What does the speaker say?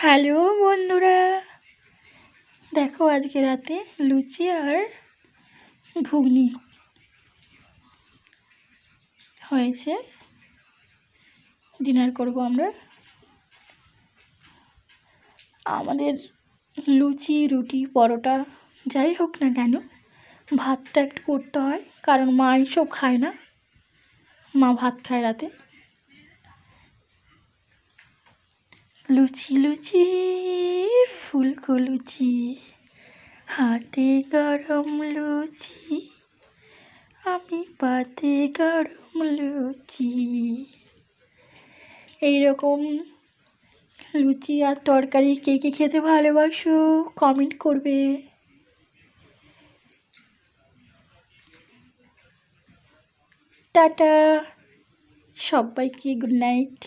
Hello বন্ধুরা, দেখো আজকে রাতে লুচি আর ঘুগনি হয়েছে। ডিনার করব আমরা। আমাদের লুচি, রুটি, পরোটা যাই হোক না কেন, ভাতটা একটু করতে হয়, কারণ মা এইসব খায় না। মা ভাত খায় রাতে। লুচি লুচি ফুলকো লুচি, হাতে গরম লুচি, আমি পাতে গরম লুচি। এইরকম লুচি আর তরকারি কে কে খেতে ভালোবাসো কমেন্ট করবে। টাটা, সবাইকে গুড নাইট।